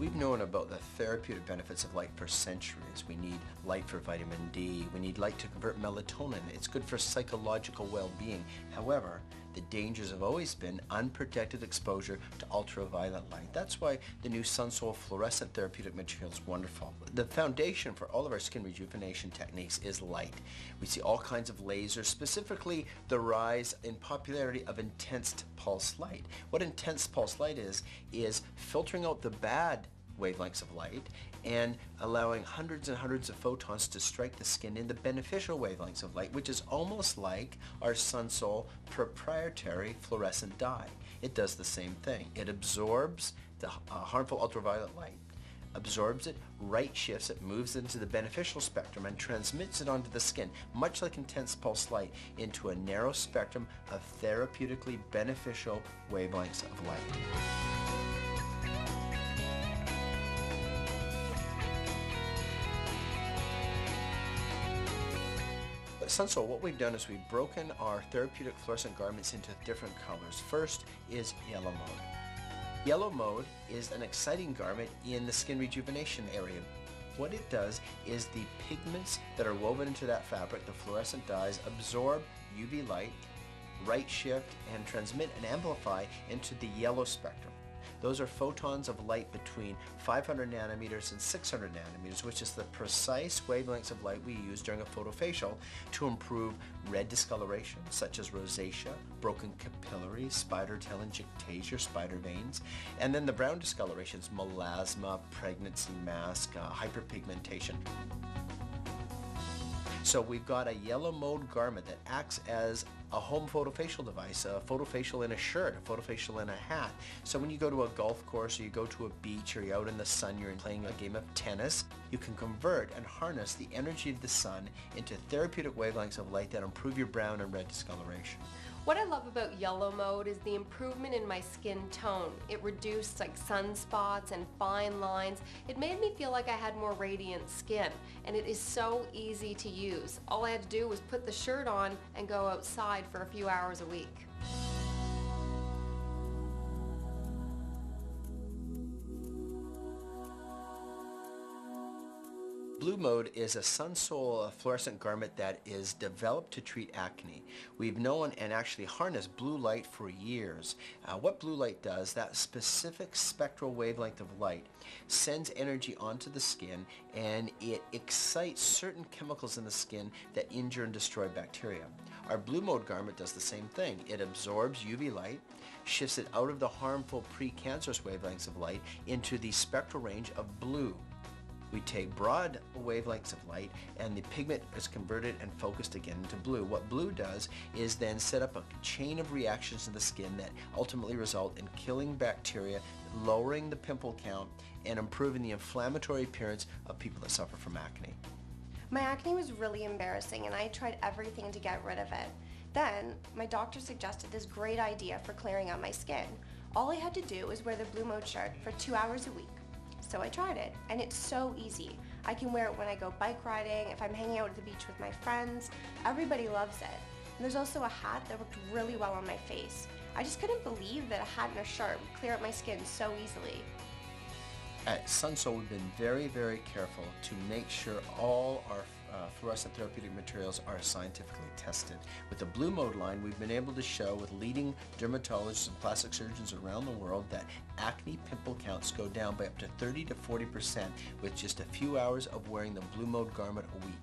We've known about the therapeutic benefits of light for centuries. We need light for vitamin D. We need light to convert melatonin. It's good for psychological well-being. However, the dangers have always been unprotected exposure to ultraviolet light. That's why the new sunsoul fluorescent therapeutic material is wonderful. The foundation for all of our skin rejuvenation techniques is light. We see all kinds of lasers, specifically the rise in popularity of intense pulse light. What intense pulse light is filtering out the bad wavelengths of light and allowing hundreds and hundreds of photons to strike the skin in the beneficial wavelengths of light, which is almost like our sunsoul proprietary fluorescent dye. It does the same thing. It absorbs the harmful ultraviolet light, absorbs it, right shifts it, moves it into the beneficial spectrum and transmits it onto the skin, much like intense pulse light, into a narrow spectrum of therapeutically beneficial wavelengths of light. At sunsoul, what we've done is we've broken our therapeutic fluorescent garments into different colors. First is yellow mode. Yellow mode is an exciting garment in the skin rejuvenation area. What it does is the pigments that are woven into that fabric, the fluorescent dyes, absorb UV light, right shift, and transmit and amplify into the yellow spectrum. Those are photons of light between 500 nanometers and 600 nanometers, which is the precise wavelengths of light we use during a photofacial to improve red discoloration, such as rosacea, broken capillaries, spider telangiectasia, spider veins, and then the brown discolorations, melasma, pregnancy mask, hyperpigmentation. So we've got a yellow mode garment that acts as a home photofacial device, a photofacial in a shirt, a photofacial in a hat. So when you go to a golf course or you go to a beach or you're out in the sun, you're playing a game of tennis, you can convert and harness the energy of the sun into therapeutic wavelengths of light that improve your brown and red discoloration. What I love about yellow mode is the improvement in my skin tone. It reduced like sunspots and fine lines. It made me feel like I had more radiant skin, and it is so easy to use. All I had to do was put the shirt on and go outside for a few hours a week. Blue mode is a sunsoul fluorescent garment that is developed to treat acne. We've known and actually harnessed blue light for years. What blue light does, that specific spectral wavelength of light sends energy onto the skin and it excites certain chemicals in the skin that injure and destroy bacteria. Our blue mode garment does the same thing. It absorbs UV light, shifts it out of the harmful precancerous wavelengths of light into the spectral range of blue. We take broad wavelengths of light and the pigment is converted and focused again into blue. What blue does is then set up a chain of reactions in the skin that ultimately result in killing bacteria, lowering the pimple count, and improving the inflammatory appearance of people that suffer from acne. My acne was really embarrassing and I tried everything to get rid of it. Then, my doctor suggested this great idea for clearing out my skin. All I had to do was wear the blue mode shirt for 2 hours a week. So I tried it, and it's so easy. I can wear it when I go bike riding, if I'm hanging out at the beach with my friends. Everybody loves it. And there's also a hat that worked really well on my face. I just couldn't believe that a hat and a shirt would clear up my skin so easily. At sunsoul, we've been very, very careful to make sure all our fluorescent therapeutic materials are scientifically tested. With the blue mode line, we've been able to show with leading dermatologists and plastic surgeons around the world that acne pimple counts go down by up to 30 to 40% with just a few hours of wearing the blue mode garment a week.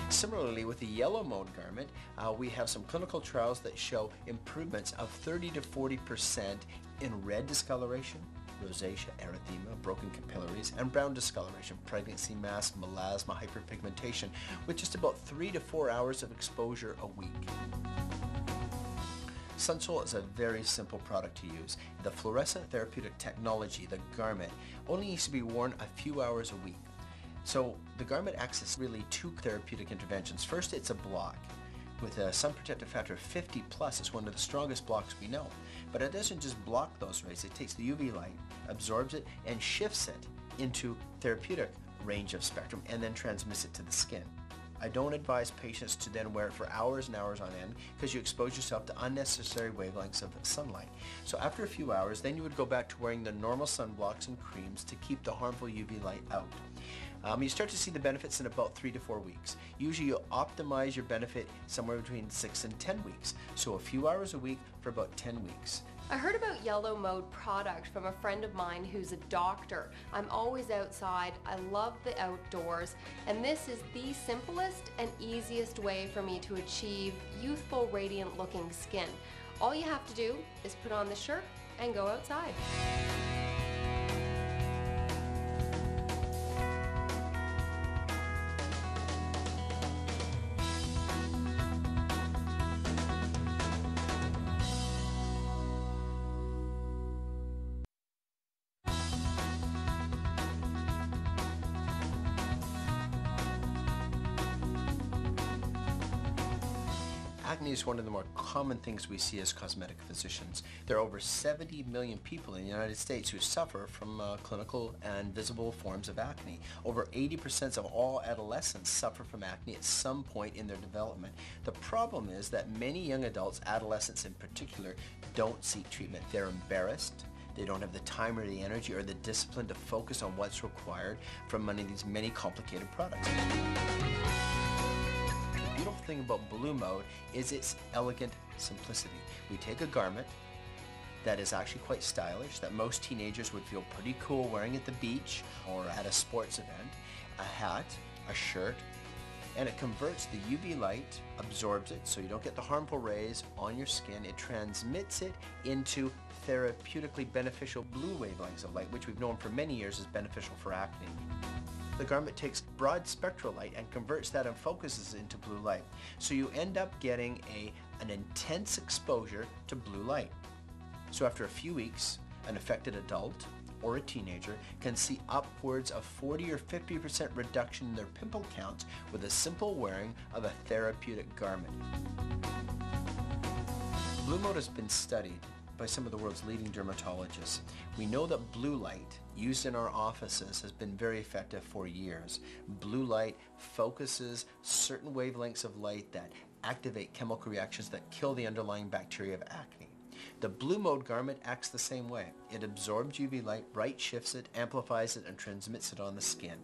Similarly, with the yellow mode garment, we have some clinical trials that show improvements of 30 to 40% in red discoloration, rosacea, erythema, broken capillaries, and brown discoloration, pregnancy mask, melasma, hyperpigmentation, with just about 3 to 4 hours of exposure a week. Sunsoul is a very simple product to use. The fluorescent therapeutic technology, the garment, only needs to be worn a few hours a week. So the garment acts as really two therapeutic interventions. First, it's a block. With a sun protective factor of 50 plus, it's one of the strongest blocks we know. But it doesn't just block those rays, it takes the UV light, absorbs it, and shifts it into therapeutic range of spectrum, and then transmits it to the skin. I don't advise patients to then wear it for hours and hours on end because you expose yourself to unnecessary wavelengths of sunlight. So after a few hours, then you would go back to wearing the normal sunblocks and creams to keep the harmful UV light out. You start to see the benefits in about 3 to 4 weeks. Usually you'll optimize your benefit somewhere between 6 and 10 weeks. So a few hours a week for about 10 weeks. I heard about Yellow Mode product from a friend of mine who's a doctor. I'm always outside, I love the outdoors, and this is the simplest and easiest way for me to achieve youthful, radiant looking skin. All you have to do is put on the shirt and go outside. Acne is one of the more common things we see as cosmetic physicians. There are over 70 million people in the United States who suffer from clinical and visible forms of acne. Over 80% of all adolescents suffer from acne at some point in their development. The problem is that many young adults, adolescents in particular, don't seek treatment. They're embarrassed. They don't have the time or the energy or the discipline to focus on what's required from these many complicated products. The beautiful thing about Blue Mode is its elegant simplicity. We take a garment that is actually quite stylish, that most teenagers would feel pretty cool wearing at the beach or at a sports event, a hat, a shirt, and it converts the UV light, absorbs it so you don't get the harmful rays on your skin. It transmits it into therapeutically beneficial blue wavelengths of light, which we've known for many years is beneficial for acne. The garment takes broad spectral light and converts that and focuses into blue light. So you end up getting an intense exposure to blue light. So after a few weeks, an affected adult or a teenager can see upwards of 40 or 50% reduction in their pimple counts with a simple wearing of a therapeutic garment. Blue Mode has been studied by some of the world's leading dermatologists. We know that blue light used in our offices has been very effective for years. Blue light focuses certain wavelengths of light that activate chemical reactions that kill the underlying bacteria of acne. The Blue Mode garment acts the same way. It absorbs UV light, right shifts it, amplifies it, and transmits it on the skin.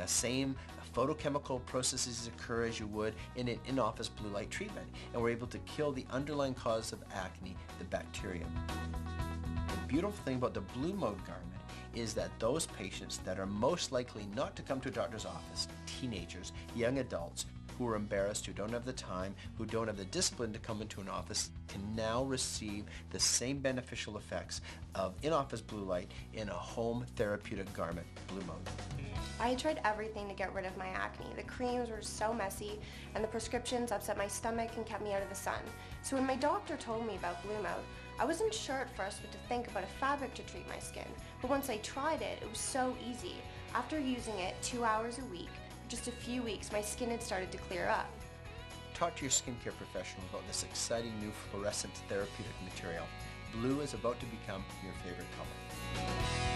Same photochemical processes occur as you would in an in-office blue light treatment, and we're able to kill the underlying cause of acne, the bacteria. The beautiful thing about the Blue Mode garment is that those patients that are most likely not to come to a doctor's office, teenagers, young adults, who are embarrassed, who don't have the time, who don't have the discipline to come into an office, can now receive the same beneficial effects of in-office blue light in a home therapeutic garment, Blue Mode. I tried everything to get rid of my acne. The creams were so messy, and the prescriptions upset my stomach and kept me out of the sun. So when my doctor told me about Blue Mode, I wasn't sure at first what to think about a fabric to treat my skin. But once I tried it, it was so easy. After using it 2 hours a week, for just a few weeks, my skin had started to clear up. Talk to your skincare professional about this exciting new fluorescent therapeutic material. Blue is about to become your favorite color.